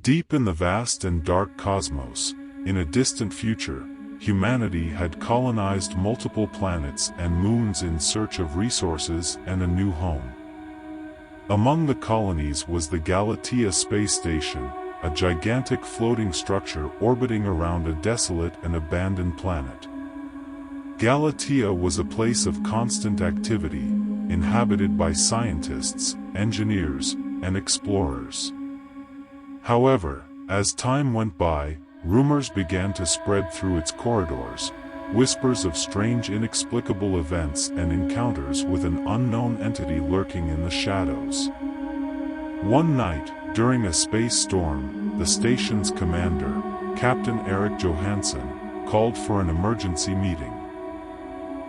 Deep in the vast and dark cosmos, in a distant future, humanity had colonized multiple planets and moons in search of resources and a new home. Among the colonies was the Galatea Space Station, a gigantic floating structure orbiting around a desolate and abandoned planet. Galatea was a place of constant activity, inhabited by scientists, engineers, and explorers. However, as time went by, rumors began to spread through its corridors, whispers of strange inexplicable events and encounters with an unknown entity lurking in the shadows. One night, during a space storm, the station's commander, Captain Erik Johansen, called for an emergency meeting.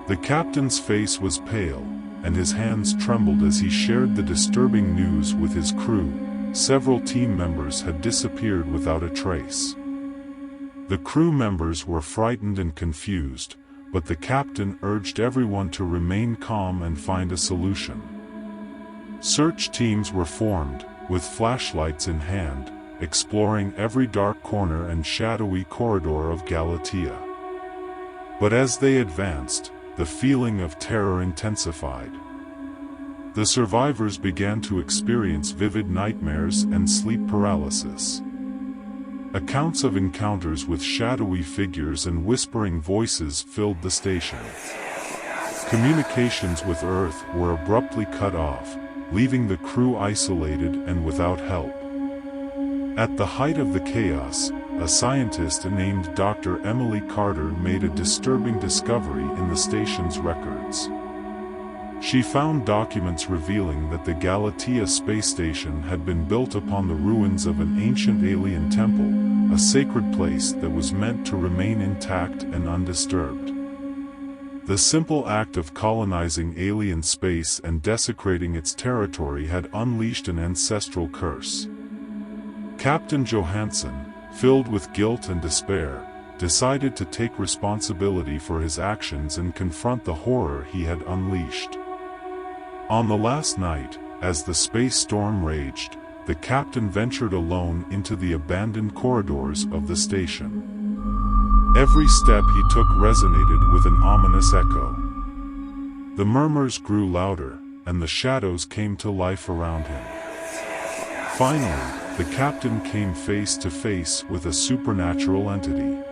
The captain's face was pale, and his hands trembled as he shared the disturbing news with his crew. Several team members had disappeared without a trace. The crew members were frightened and confused, but the captain urged everyone to remain calm and find a solution. Search teams were formed, with flashlights in hand, exploring every dark corner and shadowy corridor of Galatea. But as they advanced, the feeling of terror intensified. The survivors began to experience vivid nightmares and sleep paralysis. Accounts of encounters with shadowy figures and whispering voices filled the station. Communications with Earth were abruptly cut off, leaving the crew isolated and without help. At the height of the chaos, a scientist named Dr. Emily Carter made a disturbing discovery in the station's records. She found documents revealing that the Galatea Space Station had been built upon the ruins of an ancient alien temple, a sacred place that was meant to remain intact and undisturbed. The simple act of colonizing alien space and desecrating its territory had unleashed an ancestral curse. Captain Johansen, filled with guilt and despair, decided to take responsibility for his actions and confront the horror he had unleashed. On the last night, as the space storm raged, the captain ventured alone into the abandoned corridors of the station. Every step he took resonated with an ominous echo. The murmurs grew louder, and the shadows came to life around him. Finally, the captain came face to face with a supernatural entity.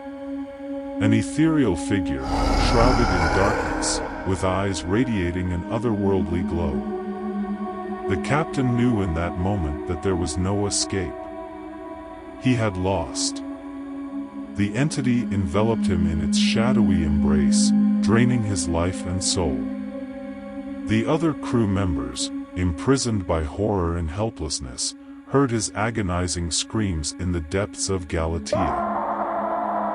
An ethereal figure, shrouded in darkness, with eyes radiating an otherworldly glow. The captain knew in that moment that there was no escape. He had lost. The entity enveloped him in its shadowy embrace, draining his life and soul. The other crew members, imprisoned by horror and helplessness, heard his agonizing screams in the depths of Galatea.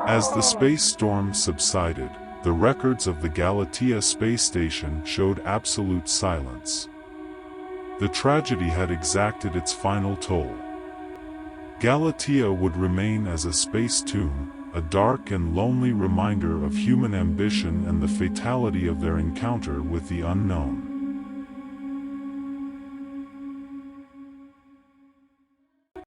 As the space storm subsided, the records of the Galatea Space Station showed absolute silence. The tragedy had exacted its final toll. Galatea would remain as a space tomb, a dark and lonely reminder of human ambition and the fatality of their encounter with the unknown.